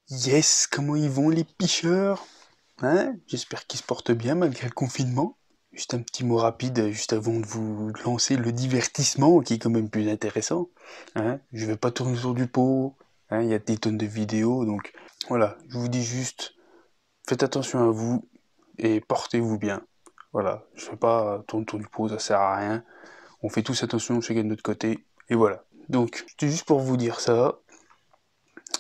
Yes, comment ils vont les pêcheurs? Hein? J'espère qu'ils se portent bien malgré le confinement. Juste un petit mot rapide, juste avant de vous lancer le divertissement, qui est quand même plus intéressant. Hein? Je vais pas tourner autour du pot. Hein? Il y a des tonnes de vidéos, donc voilà. Je vous dis juste, faites attention à vous et portez-vous bien. Voilà. Je vais pas tourner autour du pot, ça sert à rien. On fait tous attention chacun de notre côté. Et voilà. Donc, c'était juste pour vous dire ça.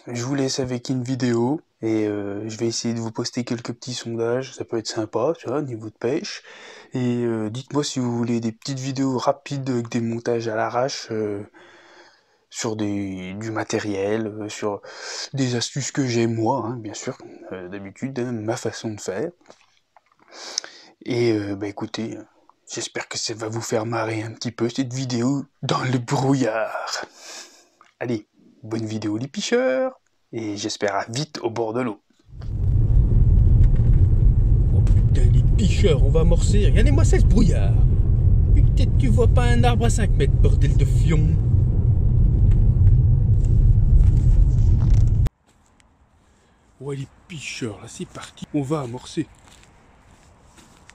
Je vous laisse avec une vidéo et je vais essayer de vous poster quelques petits sondages, ça peut être sympa, tu vois, niveau de pêche. Et dites-moi si vous voulez des petites vidéos rapides avec des montages à l'arrache sur du matériel, sur des astuces que j'ai moi, hein, bien sûr, d'habitude, hein, ma façon de faire. Et bah écoutez, j'espère que ça va vous faire marrer un petit peu cette vidéo dans le brouillard. Allez, bonne vidéo les pêcheurs! Et j'espère à vite au bord de l'eau. Oh putain, les pêcheurs, on va amorcer. Regardez-moi ça, ce brouillard. Putain, tu vois pas un arbre à 5 mètres, bordel de fion. Ouais, les pêcheurs, là, c'est parti. On va amorcer.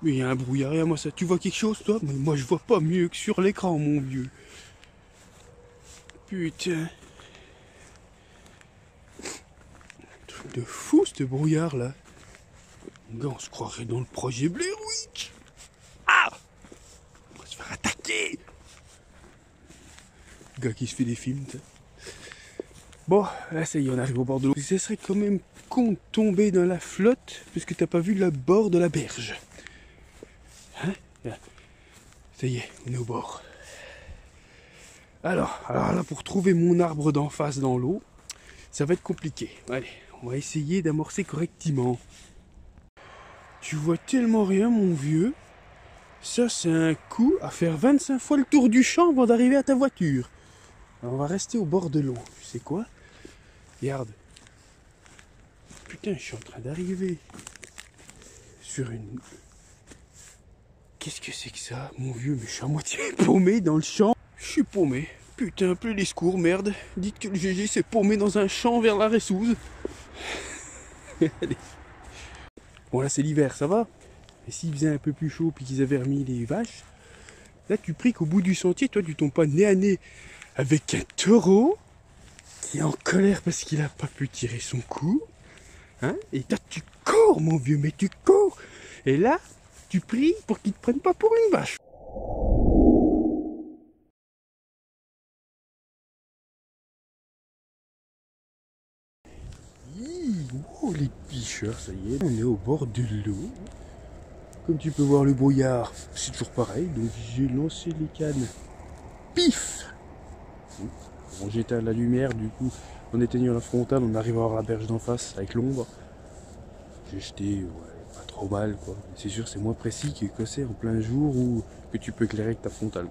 Mais il y a un brouillard, regarde-moi ça. Tu vois quelque chose, toi? Mais moi, je vois pas mieux que sur l'écran, mon vieux. Putain. De fou ce brouillard là. Gars, on se croirait dans le projet Blair Witch. Ah, on va se faire attaquer. Gars qui se fait des films. T'sais. Bon, là ça y est, on arrive au bord de l'eau. Ce serait quand même con de tomber dans la flotte parce que t'as pas vu le bord de la berge. Hein? Ça y est, on est au bord. Alors là, pour trouver mon arbre d'en face dans l'eau, ça va être compliqué. Allez, on va essayer d'amorcer correctement. Tu vois tellement rien, mon vieux. Ça, c'est un coup à faire 25 fois le tour du champ avant d'arriver à ta voiture. Alors, on va rester au bord de l'eau. Tu sais quoi? Regarde. Putain, je suis en train d'arriver sur une... Qu'est-ce que c'est que ça, mon vieux? Mais je suis à moitié paumé dans le champ. Je suis paumé. Putain, appelez les secours, merde. Dites que le GG s'est paumé dans un champ vers la Ressouze. Allez. Bon, là, c'est l'hiver, ça va? Et s'il faisait un peu plus chaud puis qu'ils avaient remis les vaches, là, tu pries qu'au bout du sentier, toi, tu tombes pas nez à nez avec un taureau qui est en colère parce qu'il a pas pu tirer son coup. Hein? Et toi, tu cours, mon vieux, mais tu cours. Et là, tu pries pour qu'il te prenne pas pour une vache. Oh, les pêcheurs, ça y est, on est au bord de l'eau. Comme tu peux voir, le brouillard, c'est toujours pareil. Donc j'ai lancé les cannes. Pif! Bon, j'éteins la lumière, du coup, en éteignant la frontale, on arrive à voir la berge d'en face avec l'ombre. J'ai jeté, ouais, pas trop mal, quoi. C'est sûr, c'est moins précis que c'est en plein jour ou que tu peux éclairer avec ta frontale.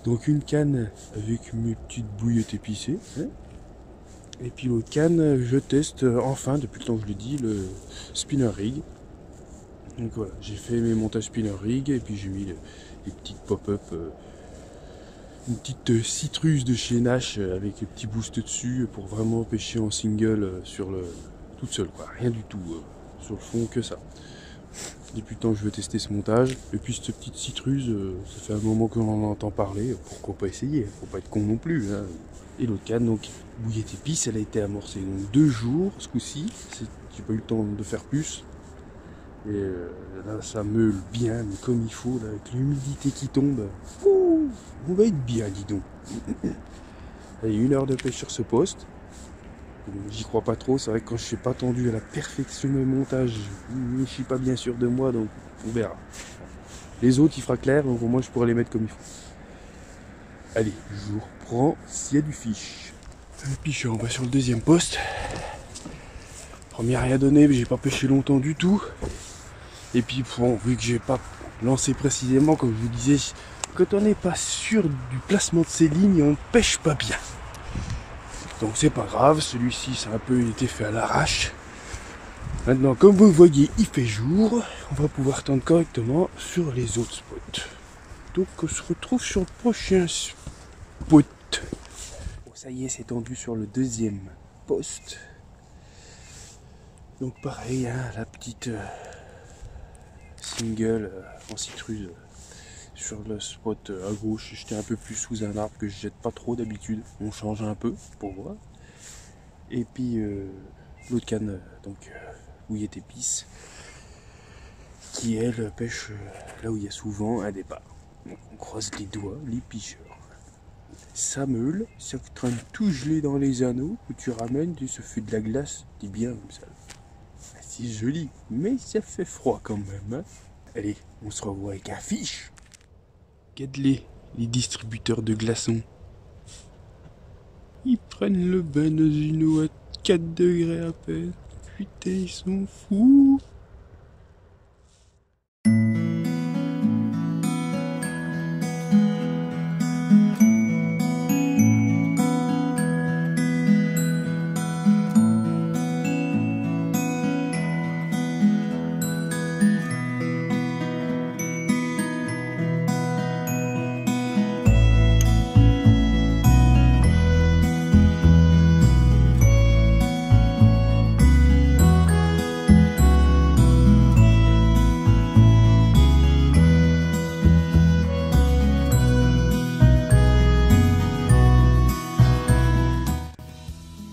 Donc une canne avec mes petites bouillettes épicées. Hein. Et puis l'autre canne, je teste enfin, depuis le temps que je le dis, le spinner rig. Donc voilà, j'ai fait mes montages spinner rig et puis j'ai mis les petites pop-up, une petite citrus de chez Nash avec les petits boosts dessus pour vraiment pêcher en single sur le toute seule, quoi, rien du tout sur le fond, que ça. Depuis le temps que je veux tester ce montage, et puis cette petite citrus, ça fait un moment qu'on en entend parler, pourquoi pas essayer, faut pas être con non plus. Hein. Et l'autre canne, donc bouillette épice, elle a été amorcée donc 2 jours ce coup-ci, j'ai pas eu le temps de faire plus. Et là ça meule bien, mais comme il faut, là, avec l'humidité qui tombe, ouh, on va être bien, dis donc. Allez, 1 heure de pêche sur ce poste. J'y crois pas trop, c'est vrai que quand je suis pas tendu à la perfection de montage, je suis pas bien sûr de moi, donc on verra. Les autres il fera clair, donc au moins je pourrai les mettre comme il faut. Allez, je vous reprends s'il y a du fiche. Et puis on va sur le deuxième poste. Première rien donné, mais j'ai pas pêché longtemps du tout. Et puis bon, vu que j'ai pas lancé précisément, comme je vous disais, quand on n'est pas sûr du placement de ces lignes, on pêche pas bien. Donc c'est pas grave, celui-ci ça a un peu été fait à l'arrache. Maintenant, comme vous voyez, il fait jour, on va pouvoir tendre correctement sur les autres spots. Donc on se retrouve sur le prochain spot. Bon, ça y est, c'est tendu sur le deuxième poste. Donc pareil, hein, la petite single en citrus sur le spot à gauche. J'étais un peu plus sous un arbre que je jette pas trop d'habitude. On change un peu pour voir. Et puis l'autre canne, donc bouillette épice, qui elle pêche là où il y a souvent un départ. Donc on croise les doigts, les picheurs. Ça meule, ça traîne tout gelé dans les anneaux, que tu ramènes, et ça fait de la glace, dis bien comme ça. C'est joli, mais ça fait froid quand même. Hein. Allez, on se revoit avec un fiche. Regarde-les, les distributeurs de glaçons. Ils prennent le bain dans une eau à 4 degrés à peine. Putain, ils sont fous.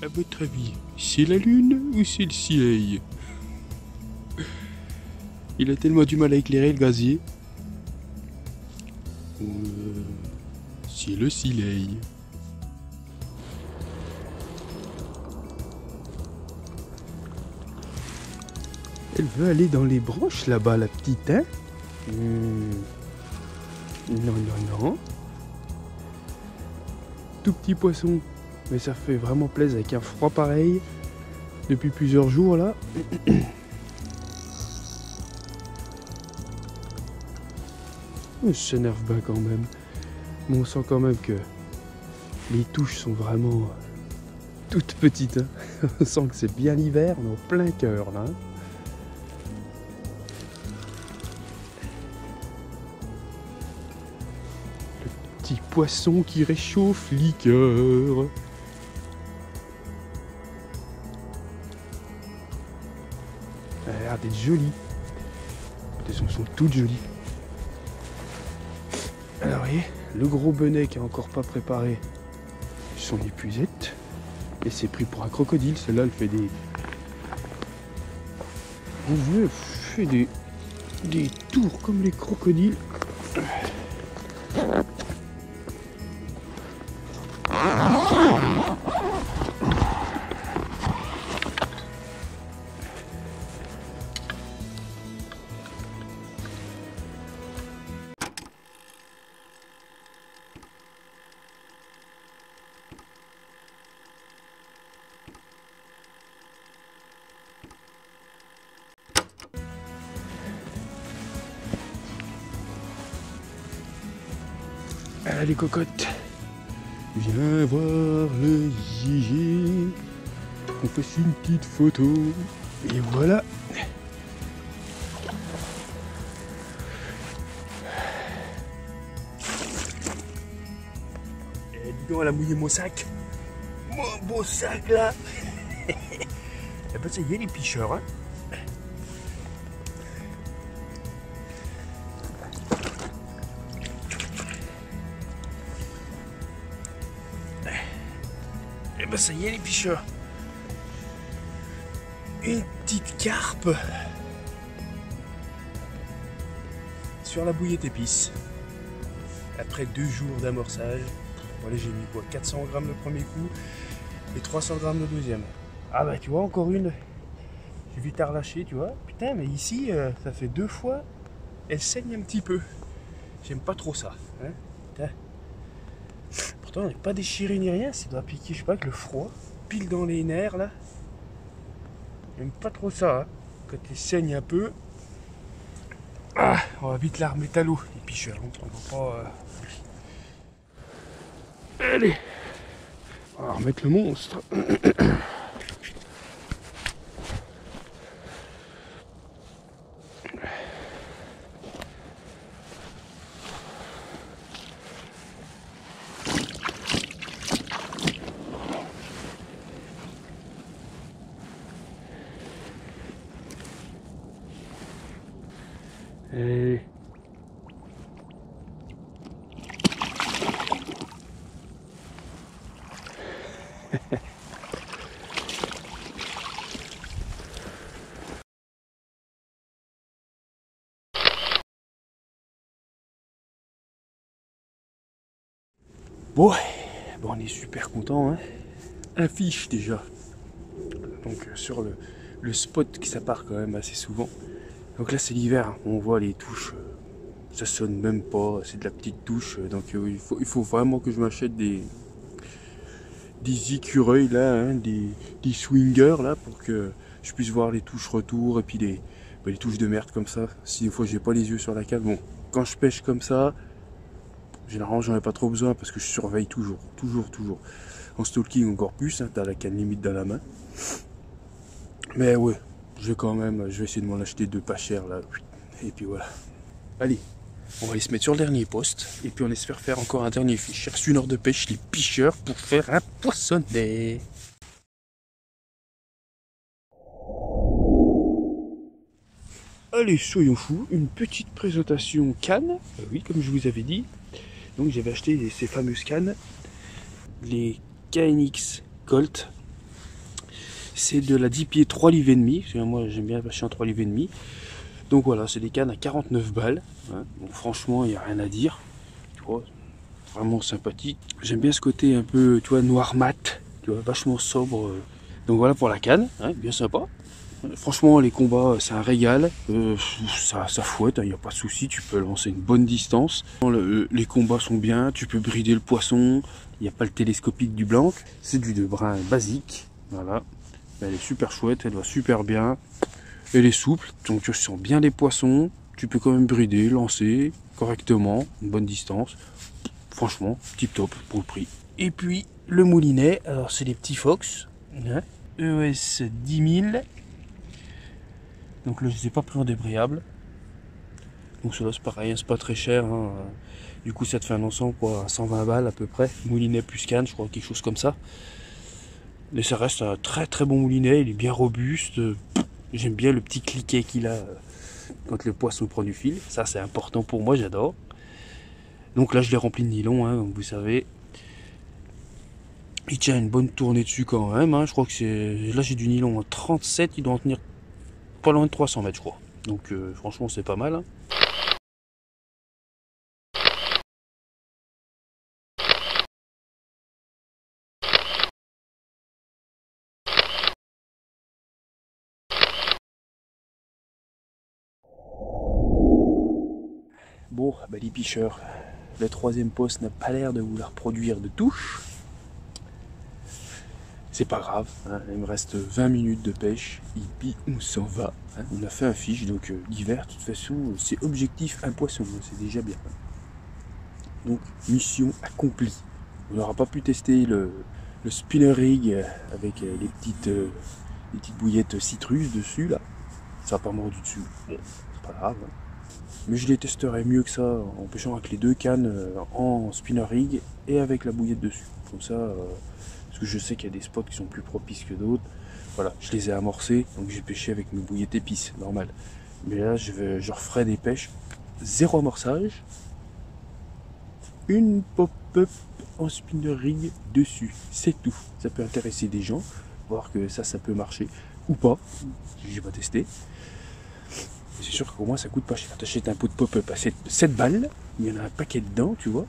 À votre avis, c'est la lune ou c'est le soleil? Il a tellement du mal à éclairer le gazier. C'est le soleil. Elle veut aller dans les branches là-bas, la petite, hein? Non, non, non. Tout petit poisson. Mais ça fait vraiment plaisir avec un froid pareil. Depuis plusieurs jours là. On s'énerve bien quand même. Mais on sent quand même que les touches sont vraiment toutes petites. Hein. On sent que c'est bien l'hiver, on est en plein cœur là. Hein. Le petit poisson qui réchauffe liqueur. Elle a l'air d'être jolie. Elles sont toutes jolies. Alors, vous voyez, le gros benet qui est encore pas préparé, son épuisette. Et c'est pris pour un crocodile. Celle-là, elle fait des... On veut fait des tours comme les crocodiles. Ah, les cocottes. Viens voir le Gigi. On fait une petite photo. Et voilà. Et dis donc, elle a mouillé mon sac. Mon beau sac là. Et ben ça y est, les picheurs. Hein. Et ben ça y est, les picheurs. Une petite carpe sur la bouillette épice. Après 2 jours d'amorçage, voilà, j'ai mis quoi, 400 grammes le premier coup et 300 grammes le deuxième. Ah bah tu vois, encore une, j'ai vite à relâcher, tu vois. Putain, mais ici, ça fait 2 fois, elle saigne un petit peu. J'aime pas trop ça. Hein. Putain. Pourtant, on n'est pas déchiré ni rien, ça doit piquer, je sais pas, avec le froid, pile dans les nerfs là. J'aime pas trop ça, hein. Quand il saigne un peu. Ah, on va vite la remettre à l'eau, les picheurs, on va pas... Allez, on va remettre le monstre. Et... Bon, on est super content, hein. Un fiche déjà. Donc sur le spot qui ça part quand même assez souvent. Donc là c'est l'hiver, hein. On voit les touches, ça sonne même pas, c'est de la petite touche. Donc il faut vraiment que je m'achète des écureuils là, hein, des swingers là, pour que je puisse voir les touches retour et puis les touches de merde comme ça. Si des fois j'ai pas les yeux sur la canne, bon, quand je pêche comme ça, généralement j'en ai pas trop besoin parce que je surveille toujours. En stalking encore plus, hein, t'as la canne limite dans la main. Mais ouais, je vais essayer de m'en acheter deux pas chers là. Et puis voilà. Allez, on va aller se mettre sur le dernier poste. Et puis on espère faire encore un dernier fiche. J'ai reçu une heure de pêche, les picheurs, pour faire un poissonnet. Allez, soyons fous, une petite présentation canne. Oui, comme je vous avais dit. Donc j'avais acheté ces fameuses cannes, les KNX Colt. C'est de la 10 pieds 3 livres et demi. Moi j'aime bien pêcher en 3 livres et demi. Donc voilà, c'est des cannes à 49 balles. Hein. Donc franchement, il n'y a rien à dire. Tu vois, vraiment sympathique. J'aime bien ce côté un peu, tu vois, noir mat. Tu vois, vachement sobre. Donc voilà pour la canne, hein, bien sympa. Franchement, les combats, c'est un régal. Ça fouette, il n'y a pas de souci. Tu peux lancer une bonne distance. Les combats sont bien. Tu peux brider le poisson. Il n'y a pas le télescopique du blanc. C'est du de brun basique. Voilà. Elle est super chouette. Elle va super bien. Elle est souple. Donc tu sens bien les poissons. Tu peux quand même brider, lancer correctement. Une bonne distance. Franchement, tip top pour le prix. Et puis, le moulinet. Alors, c'est les petits Fox. Hein, ES 10 000. Donc là, je sais pas plus en débrayable. Donc cela c'est pareil, c'est pas très cher. Hein. Du coup, ça te fait un ensemble quoi, à 120 balles à peu près. Moulinet plus canne, je crois, quelque chose comme ça. Mais ça reste un très très bon moulinet, il est bien robuste. J'aime bien le petit cliquet qu'il a quand le poisson prend du fil. Ça, c'est important pour moi, j'adore. Donc là, je l'ai rempli de nylon, hein, comme vous savez. Il tient une bonne tournée dessus quand même. Hein. Je crois que c'est. Là, j'ai du nylon en 37, il doit en tenir pas loin de 300 mètres, je crois. Donc franchement, c'est pas mal. Hein. Bon, bah les picheurs, le troisième poste n'a pas l'air de vouloir produire de touche. C'est pas grave, hein, il me reste 20 minutes de pêche, et puis on s'en va. Hein. On a fait un fiche, donc l'hiver, de toute façon, c'est objectif un poisson, c'est déjà bien. Donc, mission accomplie. On n'aura pas pu tester le spinner rig avec les petites bouillettes citrus dessus, là. Ça n'a pas mordu dessus. Bon, c'est pas grave. Hein. Mais je les testerai mieux que ça en pêchant avec les deux cannes en spinner rig et avec la bouillette dessus. Comme ça, parce que je sais qu'il y a des spots qui sont plus propices que d'autres. Voilà, je les ai amorcés, donc j'ai pêché avec mes bouillettes épices, normal. Mais là, je referai des pêches, zéro amorçage, une pop-up en spinner rig dessus, c'est tout. Ça peut intéresser des gens, voir que ça peut marcher ou pas. J'ai pas testé. C'est sûr qu'au moins ça coûte pas cher. T'achètes un pot de pop-up à 7 balles, il y en a un paquet dedans, tu vois.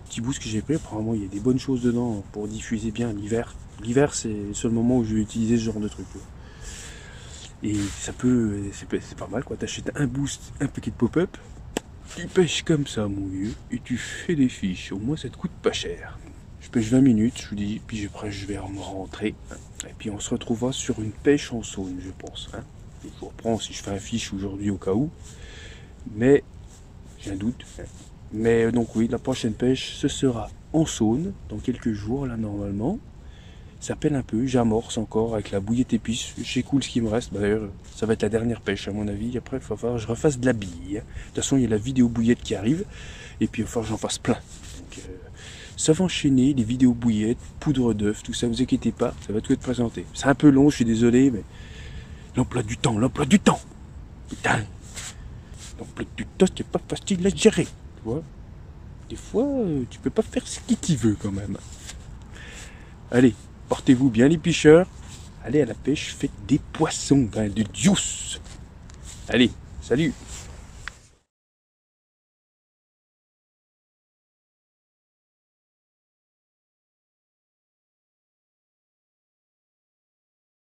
Petit boost que j'ai pris, apparemment il y a des bonnes choses dedans pour diffuser bien l'hiver. L'hiver c'est le seul moment où je vais utiliser ce genre de truc. Et ça peut, c'est pas mal quoi. T'achètes un boost, un paquet de pop-up, tu pêches comme ça mon vieux, et tu fais des fiches. Au moins ça te coûte pas cher. Je pêche 20 minutes, je vous dis, puis après je vais me rentrer. Et puis on se retrouvera sur une pêche en saune, je pense. Hein. Je reprends si je fais un fiche aujourd'hui au cas où. Mais j'ai un doute. Mais donc oui, la prochaine pêche, ce sera en saune, dans quelques jours là normalement. Ça peine un peu, j'amorce encore avec la bouillette épice. J'écoule ce qui me reste. D'ailleurs, ça va être la dernière pêche à mon avis. Après, il va falloir que je refasse de la bille. De toute façon, il y a la vidéo bouillette qui arrive. Et puis il va falloir que j'en fasse plein. Donc, ça va enchaîner, les vidéos bouillettes, poudre d'œuf, tout ça, vous inquiétez pas, ça va tout être présenté. C'est un peu long, je suis désolé, mais l'emploi du temps, putain. l'emploi du temps, c'est pas facile à gérer, tu vois. Des fois, tu peux pas faire ce que tu veux quand même. Allez, portez-vous bien les pêcheurs. Allez à la pêche, faites des poissons, de juice. Allez, salut.